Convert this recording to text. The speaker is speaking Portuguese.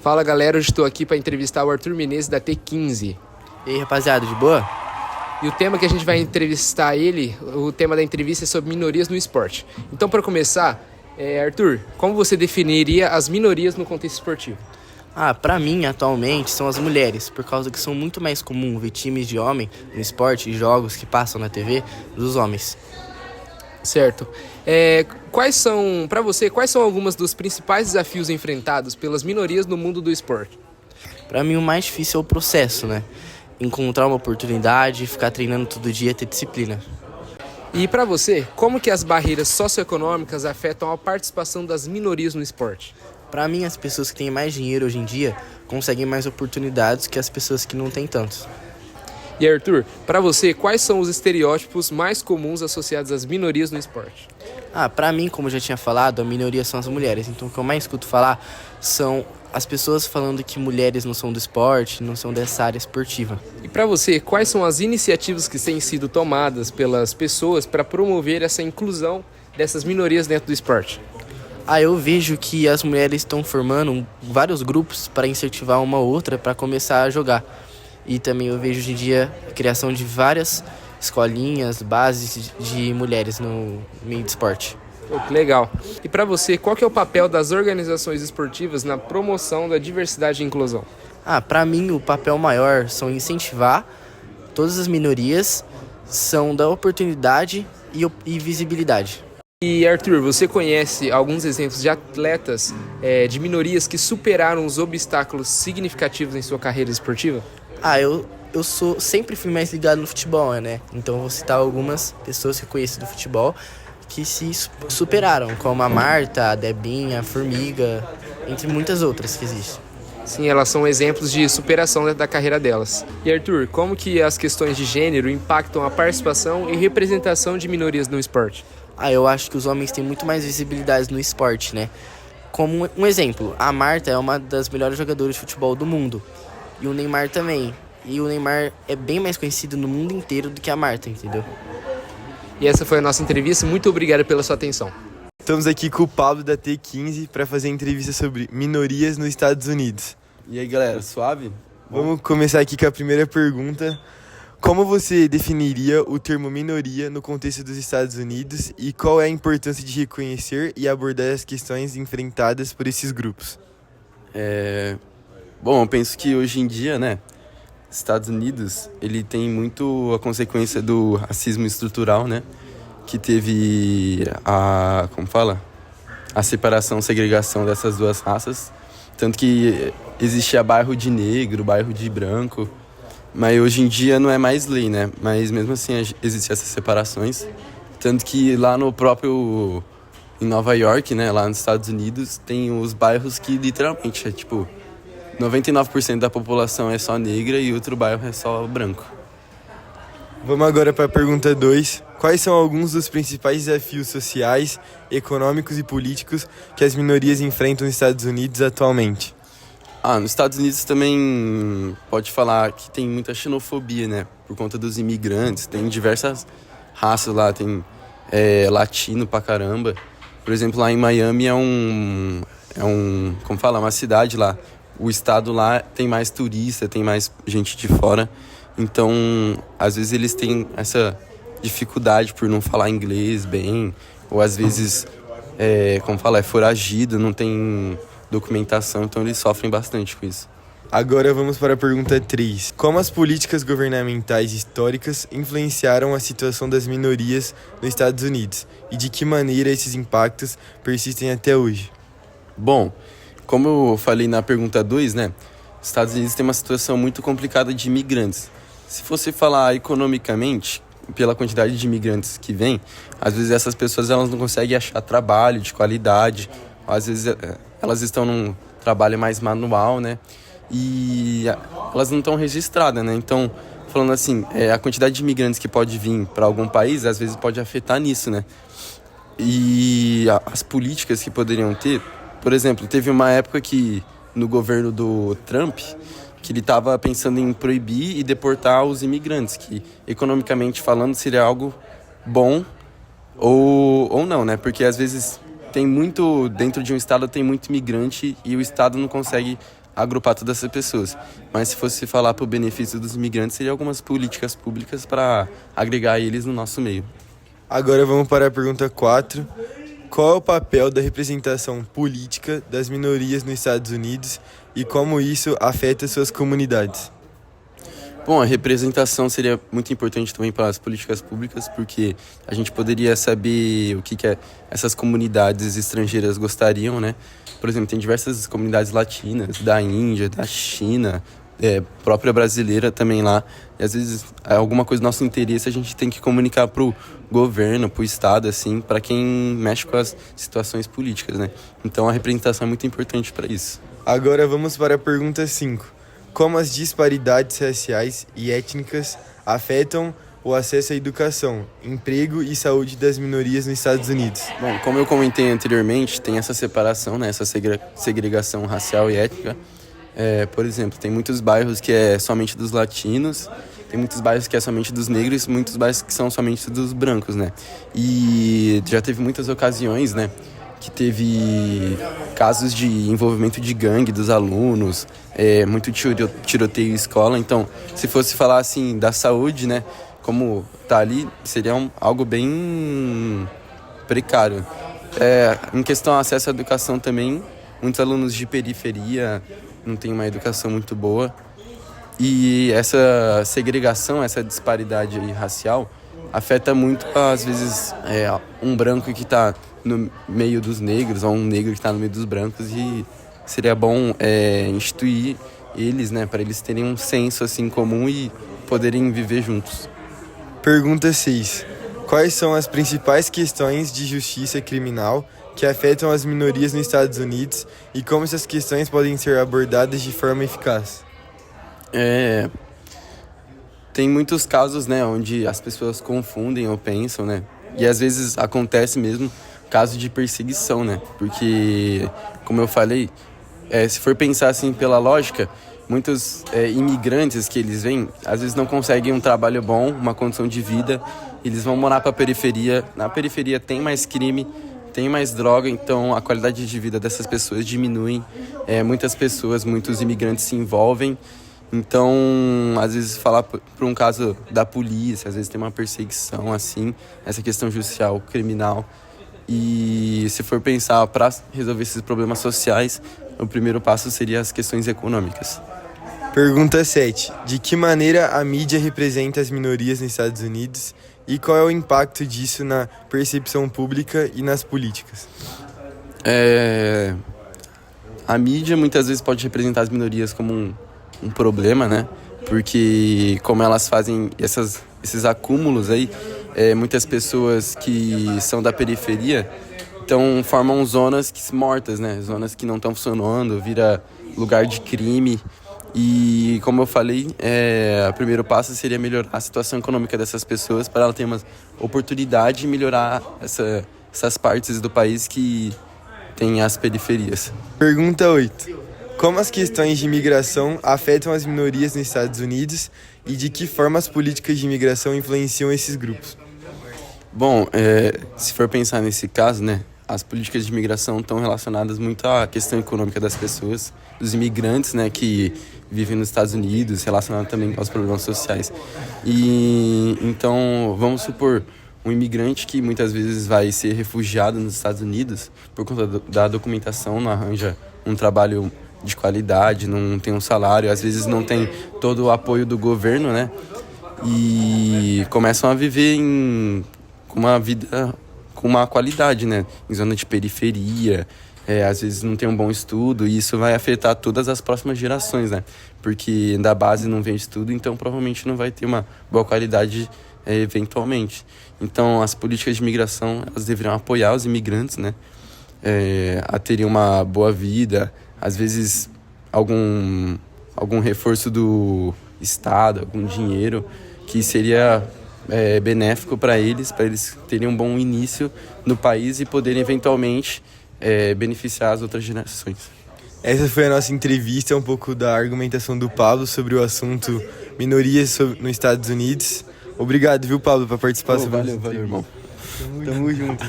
Fala galera, hoje estou aqui para entrevistar o Arthur Menezes da T15. E aí, rapaziada, de boa? E o tema que a gente vai entrevistar ele, o tema da entrevista é sobre minorias no esporte. Então, para começar, Arthur, como você definiria as minorias no contexto esportivo? Pra mim, atualmente, são as mulheres, por causa que são muito mais comum ver times de homem no esporte e jogos que passam na TV dos homens. Certo. Quais são algumas dos principais desafios enfrentados pelas minorias no mundo do esporte? Pra mim, o mais difícil é o processo, né? Encontrar uma oportunidade, ficar treinando todo dia, ter disciplina. E para você, como que as barreiras socioeconômicas afetam a participação das minorias no esporte? Pra mim, as pessoas que têm mais dinheiro hoje em dia conseguem mais oportunidades que as pessoas que não têm tantos. E Arthur, para você, quais são os estereótipos mais comuns associados às minorias no esporte? Pra mim, como eu já tinha falado, a minoria são as mulheres. Então, o que eu mais escuto falar são as pessoas falando que mulheres não são do esporte, não são dessa área esportiva. E para você, quais são as iniciativas que têm sido tomadas pelas pessoas para promover essa inclusão dessas minorias dentro do esporte? Eu vejo que as mulheres estão formando vários grupos para incentivar uma outra para começar a jogar. E também eu vejo hoje em dia a criação de várias escolinhas, bases de mulheres no meio de esporte. Que legal. E para você, qual que é o papel das organizações esportivas na promoção da diversidade e inclusão? Para mim, o papel maior são incentivar todas as minorias, são dar oportunidade e visibilidade. E Arthur, você conhece alguns exemplos de atletas de minorias que superaram os obstáculos significativos em sua carreira esportiva? Sempre fui mais ligado no futebol, né? Então eu vou citar algumas pessoas que eu conheço do futebol que se superaram, como a Marta, a Debinha, a Formiga, entre muitas outras que existem. Sim, elas são exemplos de superação dentro da carreira delas. E Arthur, como que as questões de gênero impactam a participação e representação de minorias no esporte? Eu acho que os homens têm muito mais visibilidade no esporte, né? Como um exemplo, a Marta é uma das melhores jogadoras de futebol do mundo. E o Neymar também. E o Neymar é bem mais conhecido no mundo inteiro do que a Marta, entendeu? E essa foi a nossa entrevista. Muito obrigado pela sua atenção. Estamos aqui com o Pablo da T15 para fazer a entrevista sobre minorias nos Estados Unidos. E aí, galera, suave? Vamos começar aqui com a primeira pergunta. Como você definiria o termo minoria no contexto dos Estados Unidos e qual é a importância de reconhecer e abordar as questões enfrentadas por esses grupos? Bom, eu penso que hoje em dia, né, Estados Unidos, ele tem muito a consequência do racismo estrutural, né, que teve a separação, segregação dessas duas raças, tanto que existia bairro de negro, bairro de branco, mas hoje em dia não é mais lei, né, mas mesmo assim existem essas separações, tanto que lá em Nova York, né, lá nos Estados Unidos, tem os bairros que literalmente 99% da população é só negra e outro bairro é só branco. Vamos agora para a pergunta 2. Quais são alguns dos principais desafios sociais, econômicos e políticos que as minorias enfrentam nos Estados Unidos atualmente? Nos Estados Unidos também pode falar que tem muita xenofobia, né? Por conta dos imigrantes, tem diversas raças lá, tem latino pra caramba. Por exemplo, lá em Miami uma cidade lá. O estado lá tem mais turista, tem mais gente de fora. Então, às vezes eles têm essa dificuldade por não falar inglês bem. Ou às vezes, é foragido, não tem documentação. Então, eles sofrem bastante com isso. Agora vamos para a pergunta 3. Como as políticas governamentais históricas influenciaram a situação das minorias nos Estados Unidos? E de que maneira esses impactos persistem até hoje? Bom, como eu falei na pergunta 2, né? Os Estados Unidos tem uma situação muito complicada de imigrantes. Se você falar economicamente, pela quantidade de imigrantes que vem, às vezes essas pessoas elas não conseguem achar trabalho de qualidade. Às vezes elas estão num trabalho mais manual, né? E elas não estão registradas, né? Então, falando assim, a quantidade de imigrantes que pode vir para algum país, às vezes pode afetar nisso, né? E as políticas que poderiam ter, por exemplo, teve uma época que no governo do Trump, que ele estava pensando em proibir e deportar os imigrantes, que economicamente falando seria algo bom ou não, né? Porque às vezes dentro de um estado tem muito imigrante e o estado não consegue agrupar todas essas pessoas. Mas se fosse falar para o benefício dos imigrantes, seria algumas políticas públicas para agregar eles no nosso meio. Agora vamos para a pergunta 4. Qual é o papel da representação política das minorias nos Estados Unidos e como isso afeta suas comunidades? Bom, a representação seria muito importante também para as políticas públicas, porque a gente poderia saber o que essas comunidades estrangeiras gostariam, né? Por exemplo, tem diversas comunidades latinas, da Índia, da China, própria brasileira também lá. E às vezes, alguma coisa do nosso interesse a gente tem que comunicar para o governo, para o Estado, assim, para quem mexe com as situações políticas, né? Então a representação é muito importante para isso. Agora vamos para a pergunta 5. Como as disparidades raciais e étnicas afetam o acesso à educação, emprego e saúde das minorias nos Estados Unidos? Bom, como eu comentei anteriormente, tem essa separação, né, essa segregação racial e étnica. Por exemplo, tem muitos bairros que é somente dos latinos, tem muitos bairros que é somente dos negros, muitos bairros que são somente dos brancos, né? E já teve muitas ocasiões, né, que teve casos de envolvimento de gangue dos alunos, muito tiroteio em escola. Então, se fosse falar assim da saúde, né, como tá ali, seria algo bem precário. Em questão ao acesso à educação também, muitos alunos de periferia não têm uma educação muito boa. E essa segregação, essa disparidade aí racial afeta muito, às vezes, um branco que está no meio dos negros ou um negro que está no meio dos brancos, e seria bom instituir eles, né, para eles terem um senso assim comum e poderem viver juntos. Pergunta 6. Quais são as principais questões de justiça criminal que afetam as minorias nos Estados Unidos e como essas questões podem ser abordadas de forma eficaz? Tem muitos casos, né, onde as pessoas confundem ou pensam, né, e às vezes acontece mesmo caso de perseguição, né, porque, como eu falei, se for pensar assim pela lógica, muitos imigrantes que eles vêm, às vezes não conseguem um trabalho bom, uma condição de vida, eles vão morar para a periferia. Na periferia tem mais crime, tem mais droga, então a qualidade de vida dessas pessoas diminui. Muitos imigrantes se envolvem. Então, às vezes, falar por um caso da polícia, às vezes tem uma perseguição, assim, essa questão judicial, criminal. E se for pensar para resolver esses problemas sociais, o primeiro passo seria as questões econômicas. Pergunta 7. De que maneira a mídia representa as minorias nos Estados Unidos e qual é o impacto disso na percepção pública e nas políticas? A mídia muitas vezes pode representar as minorias como um problema, né? Porque como elas fazem esses acúmulos aí, muitas pessoas que são da periferia então formam zonas mortas, né? Zonas que não estão funcionando, vira lugar de crime. E como eu falei, o primeiro passo seria melhorar a situação econômica dessas pessoas para elas terem uma oportunidade de melhorar essas partes do país que tem as periferias. Pergunta 8. Como as questões de imigração afetam as minorias nos Estados Unidos e de que forma as políticas de imigração influenciam esses grupos? Bom, se for pensar nesse caso, né, as políticas de imigração estão relacionadas muito à questão econômica das pessoas, dos imigrantes, né, que vivem nos Estados Unidos, relacionado também aos problemas sociais. E então, vamos supor, um imigrante que muitas vezes vai ser refugiado nos Estados Unidos por conta da documentação, não arranja um trabalho de qualidade, não tem um salário, às vezes não tem todo o apoio do governo, né? E começam a viver com uma vida com uma qualidade, né? Em zona de periferia, às vezes não tem um bom estudo, e isso vai afetar todas as próximas gerações, né? Porque da base não vem estudo, então provavelmente não vai ter uma boa qualidade eventualmente. Então as políticas de imigração, elas deveriam apoiar os imigrantes, né? A terem uma boa vida, às vezes algum reforço do Estado, algum dinheiro que seria benéfico para eles terem um bom início no país e poderem eventualmente beneficiar as outras gerações. Essa foi a nossa entrevista, um pouco da argumentação do Pablo sobre o assunto minorias nos Estados Unidos. Obrigado, viu, Pablo, por participar. Valeu, irmão. Tamo junto.